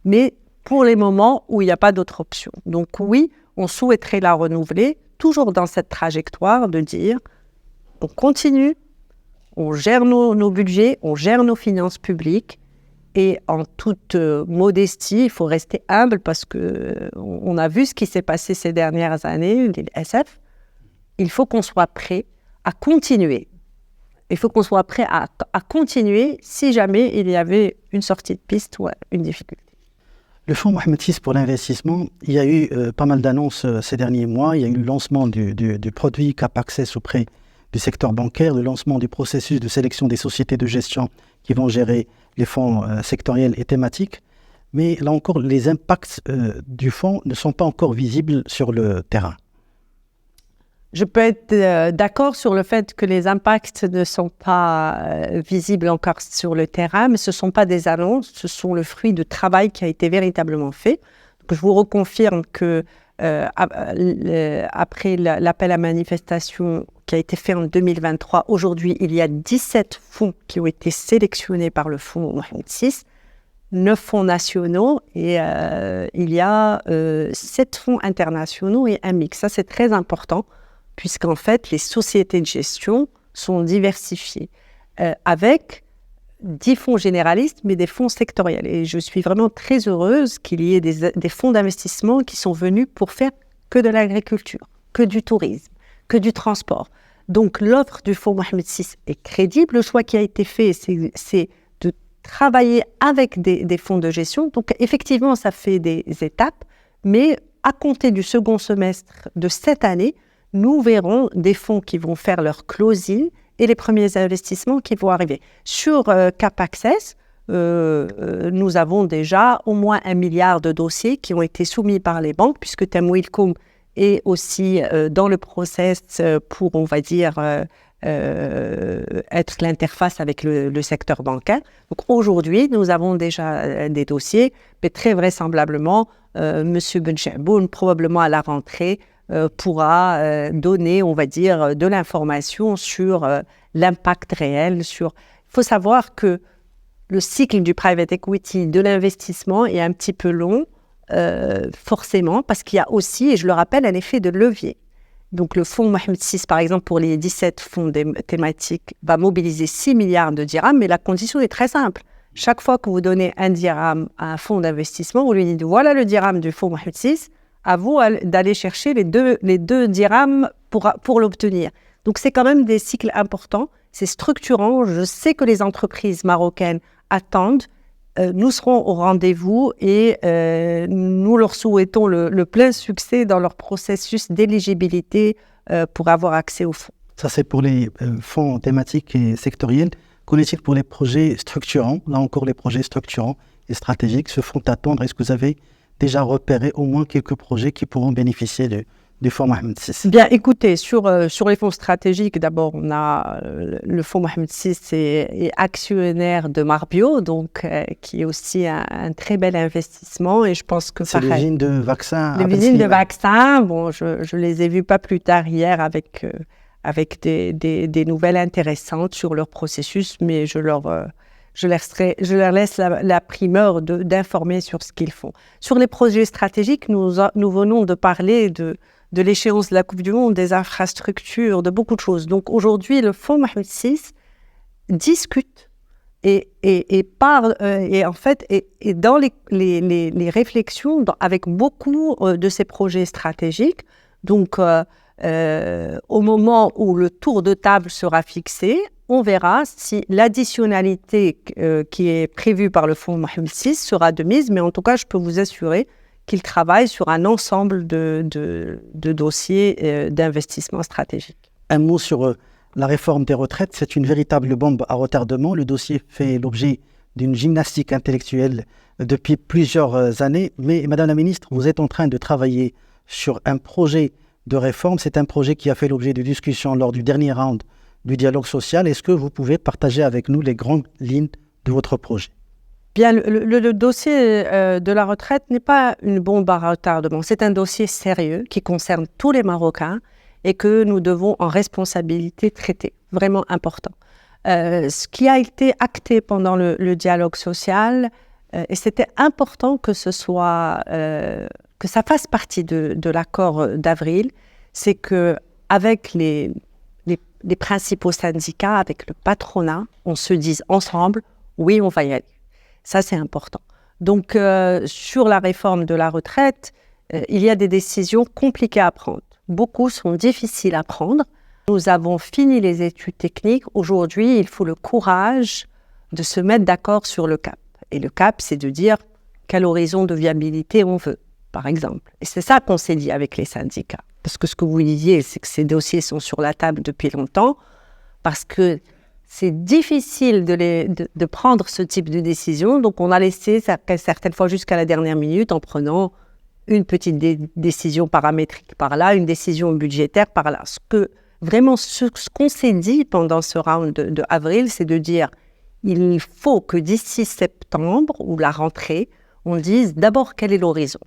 mais pour les moments où il n'y a pas d'autre option. Donc, oui, on souhaiterait la renouveler, toujours dans cette trajectoire de dire on continue, on gère nos budgets, on gère nos finances publiques et en toute modestie, il faut rester humble parce qu'on a vu ce qui s'est passé ces dernières années, les SF. Il faut qu'on soit prêt à continuer. Il faut qu'on soit prêt à continuer si jamais il y avait une sortie de piste ou une difficulté. Le Fonds Mohamed VI pour l'investissement, il y a eu pas mal d'annonces ces derniers mois. Il y a eu le lancement du produit Cap Access auprès du secteur bancaire, le lancement du processus de sélection des sociétés de gestion qui vont gérer les fonds sectoriels et thématiques. Mais là encore, les impacts du fonds ne sont pas encore visibles sur le terrain. Je peux être d'accord sur le fait que les impacts ne sont pas visibles encore sur le terrain, mais ce ne sont pas des annonces, ce sont le fruit de travail qui a été véritablement fait. Donc, je vous reconfirme que après l'appel à manifestation qui a été fait en 2023, aujourd'hui, il y a 17 fonds qui ont été sélectionnés par le Fonds Mohamed VI, 9 fonds nationaux et il y a 7 fonds internationaux et un mix. Ça, c'est très important, puisqu'en fait, les sociétés de gestion sont diversifiées, avec 10 fonds généralistes, mais des fonds sectoriels. Et je suis vraiment très heureuse qu'il y ait des fonds d'investissement qui sont venus pour faire que de l'agriculture, que du tourisme, que du transport. Donc, l'offre du Fonds Mohamed VI est crédible. Le choix qui a été fait, c'est de travailler avec des fonds de gestion. Donc, effectivement, ça fait des étapes, mais à compter du second semestre de cette année, nous verrons des fonds qui vont faire leur closing et les premiers investissements qui vont arriver. Sur Cap Access, nous avons déjà au moins 1 milliard de dossiers qui ont été soumis par les banques, puisque Tamwilkoum est aussi dans le process pour, on va dire, être l'interface avec le secteur bancaire. Donc aujourd'hui, nous avons déjà des dossiers, mais très vraisemblablement, M. Benchaboun, probablement à la rentrée, pourra donner, on va dire, de l'information sur l'impact réel. Il faut savoir que le cycle du private equity, de l'investissement, est un petit peu long, forcément, parce qu'il y a aussi, et je le rappelle, un effet de levier. Donc le fonds Mohamed VI, par exemple, pour les 17 fonds thématiques, va mobiliser 6 milliards de dirhams, mais la condition est très simple. Chaque fois que vous donnez un dirham à un fonds d'investissement, vous lui dites, voilà le dirham du fonds Mohamed VI, à vous d'aller chercher les deux dirhams pour l'obtenir. Donc, c'est quand même des cycles importants, c'est structurant. Je sais que les entreprises marocaines attendent. Nous serons au rendez-vous et nous leur souhaitons le plein succès dans leur processus d'éligibilité pour avoir accès aux fonds. Ça, c'est pour les fonds thématiques et sectoriels. Qu'en est-il pour les projets structurants? Là encore, les projets structurants et stratégiques se font attendre. Est-ce que vous avez déjà repéré au moins quelques projets qui pourront bénéficier du Fonds Mohamed VI? Bien, écoutez, sur les fonds stratégiques, d'abord, on a le Fonds Mohamed VI est actionnaire de Marbio, donc qui est aussi un très bel investissement. Et je pense que c'est l'usine de vaccins. Les usines de vaccins, bon, je les ai vues pas plus tard hier avec des nouvelles intéressantes sur leur processus, mais je leur laisse la primeur d'informer sur ce qu'ils font. Sur les projets stratégiques, nous venons de parler de l'échéance de la Coupe du Monde, des infrastructures, de beaucoup de choses. Donc aujourd'hui, le Fonds Mohamed VI discute et parle, et en fait, et dans les réflexions, avec beaucoup de ces projets stratégiques. Donc, au moment où le tour de table sera fixé, on verra si l'additionnalité qui est prévue par le Fonds Mohamed VI sera de mise, mais en tout cas, je peux vous assurer qu'il travaille sur un ensemble de dossiers d'investissement stratégique. Un mot sur la réforme des retraites. C'est une véritable bombe à retardement. Le dossier fait l'objet d'une gymnastique intellectuelle depuis plusieurs années. Mais Madame la Ministre, vous êtes en train de travailler sur un projet de réforme. C'est un projet qui a fait l'objet de discussions lors du dernier round du dialogue social. Est-ce que vous pouvez partager avec nous les grandes lignes de votre projet ? Bien, le dossier de la retraite n'est pas une bombe à retardement. C'est un dossier sérieux qui concerne tous les Marocains et que nous devons en responsabilité traiter. Vraiment important. Ce qui a été acté pendant le dialogue social, et c'était important que ce soit, que ça fasse partie de l'accord d'avril, c'est que avec les principaux syndicats, avec le patronat, on se dise ensemble, oui, on va y aller. Ça, c'est important. Donc, sur la réforme de la retraite, il y a des décisions compliquées à prendre. Beaucoup sont difficiles à prendre. Nous avons fini les études techniques. Aujourd'hui, il faut le courage de se mettre d'accord sur le cap. Et le cap, c'est de dire quel horizon de viabilité on veut, par exemple. Et c'est ça qu'on s'est dit avec les syndicats. Parce que ce que vous disiez, c'est que ces dossiers sont sur la table depuis longtemps, parce que c'est difficile de prendre ce type de décision. Donc, on a laissé certaines fois jusqu'à la dernière minute en prenant une petite décision paramétrique par là, une décision budgétaire par là. Ce qu'on s'est dit pendant ce round de avril, c'est de dire il faut que d'ici septembre, ou la rentrée, on dise d'abord quel est l'horizon.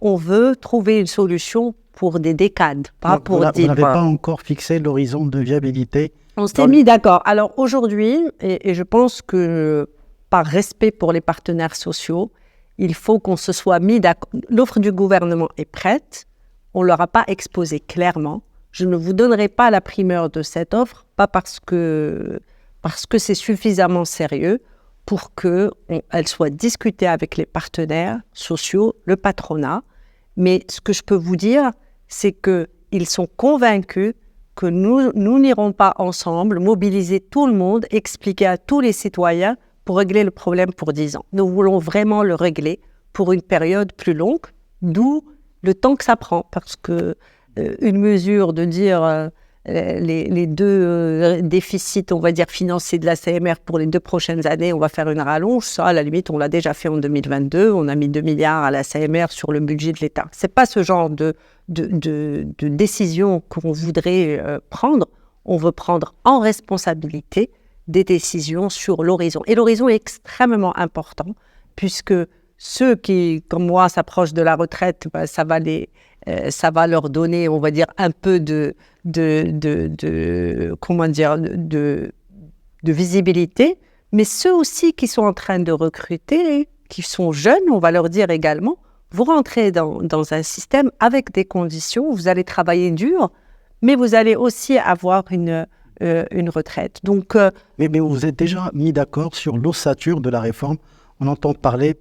On veut trouver une solution pour des décades, pas pour 10 mois. Vous n'avez pas encore fixé l'horizon de viabilité. On s'est mis d'accord. Alors aujourd'hui, et je pense que par respect pour les partenaires sociaux, il faut qu'on se soit mis d'accord. L'offre du gouvernement est prête. On ne leur a pas exposé clairement. Je ne vous donnerai pas la primeur de cette offre, pas parce que c'est suffisamment sérieux pour qu'elle soit discutée avec les partenaires sociaux, le patronat. Mais ce que je peux vous dire, c'est qu'ils sont convaincus que nous n'irons pas ensemble mobiliser tout le monde, expliquer à tous les citoyens pour régler le problème pour 10 ans. Nous voulons vraiment le régler pour une période plus longue, d'où le temps que ça prend. Parce que une mesure de dire les deux déficits, on va dire, financiers de la CMR pour les 2 prochaines années, on va faire une rallonge. Ça, à la limite, on l'a déjà fait en 2022. On a mis 2 milliards à la CMR sur le budget de l'État. Ce n'est pas ce genre de décision qu'on voudrait prendre. On veut prendre en responsabilité des décisions sur l'horizon. Et l'horizon est extrêmement important, puisque ceux qui, comme moi, s'approchent de la retraite, ça va leur donner, on va dire, un peu de visibilité. Mais ceux aussi qui sont en train de recruter, qui sont jeunes, on va leur dire également, vous rentrez dans un système avec des conditions, vous allez travailler dur, mais vous allez aussi avoir une retraite. Donc, mais vous êtes déjà mis d'accord sur l'ossature de la réforme. On entend parler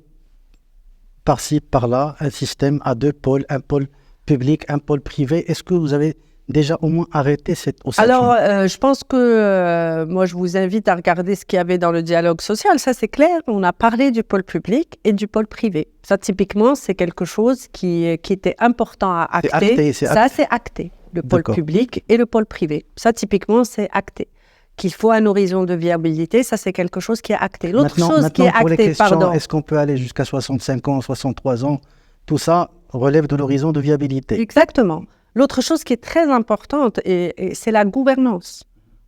par-ci, par-là, un système à 2 pôles, un pôle public, un pôle privé. Est-ce que vous avez déjà au moins arrêté cette ossature ? Alors, je pense que moi, je vous invite à regarder ce qu'il y avait dans le dialogue social. Ça, c'est clair. On a parlé du pôle public et du pôle privé. Ça, typiquement, c'est quelque chose qui était important à acter. C'est acté. Le pôle public et le pôle privé. Ça, typiquement, c'est acté. Qu'il faut un horizon de viabilité, ça, c'est quelque chose qui est acté. L'autre chose qui est pour les actée, questions, est-ce qu'on peut aller jusqu'à 65 ans, 63 ans ? Tout ça relève de l'horizon de viabilité. Exactement. L'autre chose qui est très importante, et c'est la gouvernance,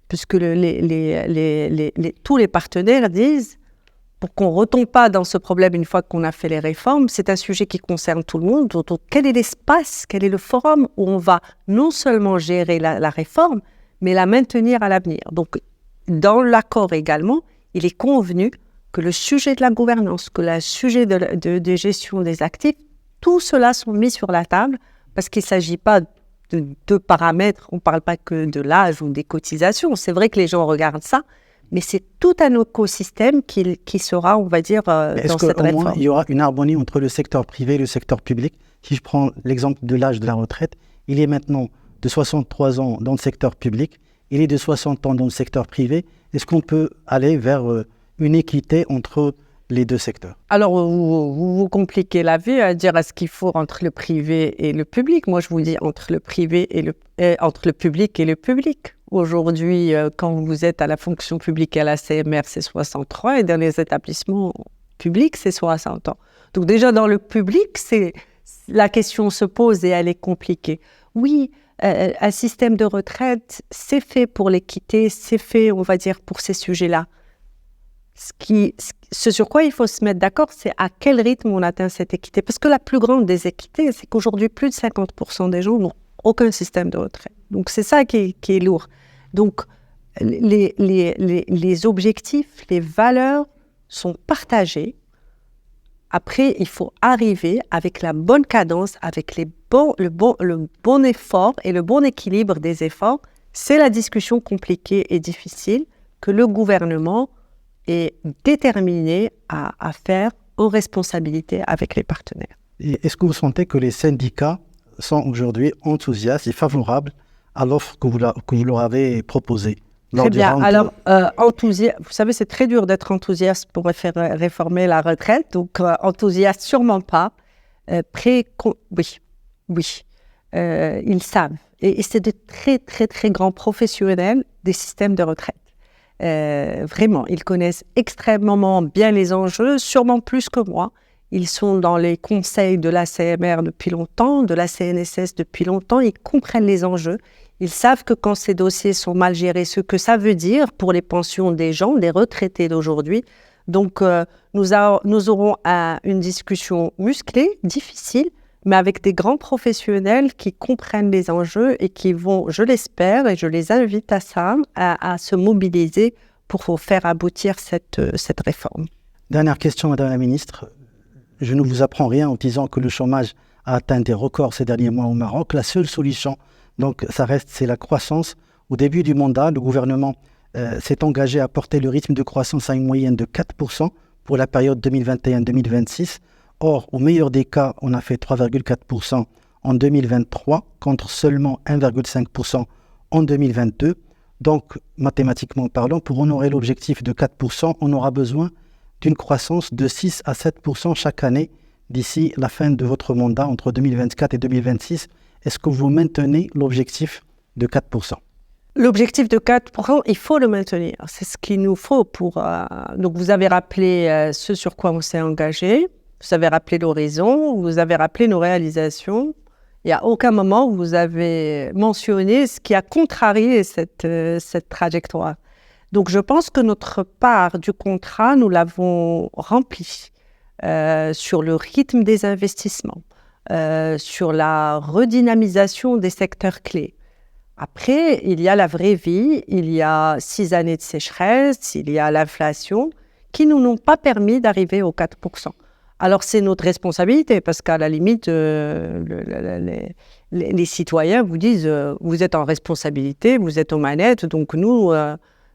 puisque tous les partenaires disent, pour qu'on ne retombe pas dans ce problème une fois qu'on a fait les réformes, c'est un sujet qui concerne tout le monde. Donc, quel est l'espace, quel est le forum où on va non seulement gérer la réforme, mais la maintenir à l'avenir. Donc, dans l'accord également, il est convenu que le sujet de la gouvernance, que le sujet de gestion des actifs, tout cela sont mis sur la table parce qu'il ne s'agit pas de deux paramètres, on ne parle pas que de l'âge ou des cotisations. C'est vrai que les gens regardent ça, mais c'est tout un écosystème qui sera, on va dire, dans cette réforme. Est-ce qu'au moins, il y aura une harmonie entre le secteur privé et le secteur public? Si je prends l'exemple de l'âge de la retraite, il est maintenant de 63 ans dans le secteur public, il est de 60 ans dans le secteur privé. Est-ce qu'on peut aller vers une équité entre les deux secteurs? Alors, vous compliquez la vie à dire est-ce qu'il faut entre le privé et le public. Moi, je vous dis entre le privé et entre le public et le public. Aujourd'hui, quand vous êtes à la fonction publique et à la CMR, c'est 63, et dans les établissements publics, c'est 60 ans. Donc déjà, dans le public, la question se pose et elle est compliquée. Oui, un système de retraite, c'est fait pour l'équité, c'est fait, on va dire, pour ces sujets-là. Ce sur quoi il faut se mettre d'accord, c'est à quel rythme on atteint cette équité. Parce que la plus grande des équités, c'est qu'aujourd'hui, plus de 50% des gens n'ont aucun système de retraite. Donc, c'est ça qui est lourd. Donc, les objectifs, les valeurs sont partagés. Après, il faut arriver avec la bonne cadence, avec le bon effort et le bon équilibre des efforts. C'est la discussion compliquée et difficile que le gouvernement est déterminé à faire en responsabilité avec les partenaires. Et est-ce que vous sentez que les syndicats sont aujourd'hui enthousiastes et favorables à l'offre que vous leur avez proposée? Très bien. Alors, vous savez, c'est très dur d'être enthousiaste pour faire réformer la retraite. Donc, enthousiaste, sûrement pas. Oui. Ils savent. Et c'est de très, très, très grands professionnels des systèmes de retraite. Vraiment, ils connaissent extrêmement bien les enjeux, sûrement plus que moi. Ils sont dans les conseils de la CMR depuis longtemps, de la CNSS depuis longtemps. Ils comprennent les enjeux. Ils savent que quand ces dossiers sont mal gérés, ce que ça veut dire pour les pensions des gens, des retraités d'aujourd'hui. Donc, nous aurons une discussion musclée, difficile, mais avec des grands professionnels qui comprennent les enjeux et qui vont, je l'espère, et je les invite à ça, à se mobiliser pour faire aboutir cette réforme. Dernière question, Madame la Ministre. Je ne vous apprends rien en disant que le chômage a atteint des records ces derniers mois au Maroc. La seule solution, donc, c'est la croissance. Au début du mandat, le gouvernement s'est engagé à porter le rythme de croissance à une moyenne de 4% pour la période 2021-2026. Or, au meilleur des cas, on a fait 3,4% en 2023 contre seulement 1,5% en 2022. Donc, mathématiquement parlant, pour honorer l'objectif de 4%, on aura besoin d'une croissance de 6 à 7% chaque année d'ici la fin de votre mandat entre 2024 et 2026. Est-ce que vous maintenez l'objectif de 4%? L'objectif de 4%, il faut le maintenir. C'est ce qu'il nous faut pour... Donc, vous avez rappelé ce sur quoi on s'est engagé. Vous avez rappelé l'horizon. Vous avez rappelé nos réalisations. Il n'y a aucun moment où vous avez mentionné ce qui a contrarié cette trajectoire. Donc, je pense que notre part du contrat, nous l'avons remplie sur le rythme des investissements, sur la redynamisation des secteurs clés. Après, il y a la vraie vie, il y a 6 années de sécheresse, il y a l'inflation qui ne nous ont pas permis d'arriver aux 4%. Alors, c'est notre responsabilité parce qu'à la limite, les citoyens vous disent vous êtes en responsabilité, vous êtes aux manettes, donc nous...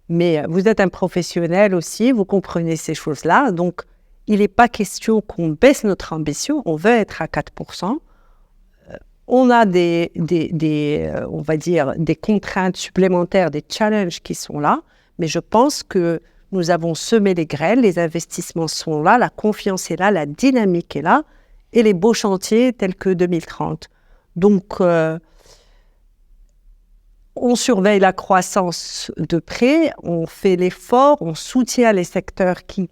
mais vous êtes un professionnel aussi, vous comprenez ces choses-là. Donc, il n'est pas question qu'on baisse notre ambition. On veut être à 4%. On a on va dire, des contraintes supplémentaires, des challenges qui sont là. Mais je pense que nous avons semé les graines, les investissements sont là, la confiance est là, la dynamique est là, et les beaux chantiers tels que 2030. Donc, on surveille la croissance de près, on fait l'effort, on soutient les secteurs qui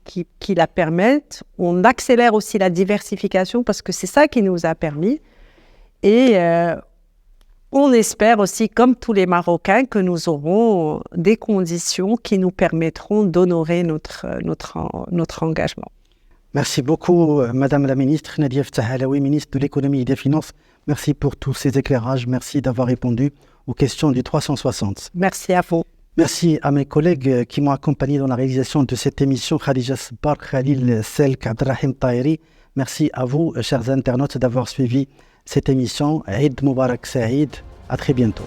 la permettent, on accélère aussi la diversification parce que c'est ça qui nous a permis. Et on espère aussi, comme tous les Marocains, que nous aurons des conditions qui nous permettront d'honorer notre engagement. Merci beaucoup, Madame la Ministre, Nadia Ftah Alaoui, Ministre de l'Économie et des Finances. Merci pour tous ces éclairages. Merci d'avoir répondu aux questions du 360. Merci à vous. Merci à mes collègues qui m'ont accompagné dans la réalisation de cette émission, Khadija Sbar, Khalil Selk, Abdelrahim Tahiri. Merci à vous, chers internautes, d'avoir suivi cette émission. Eid Mubarak Saïd. À très bientôt.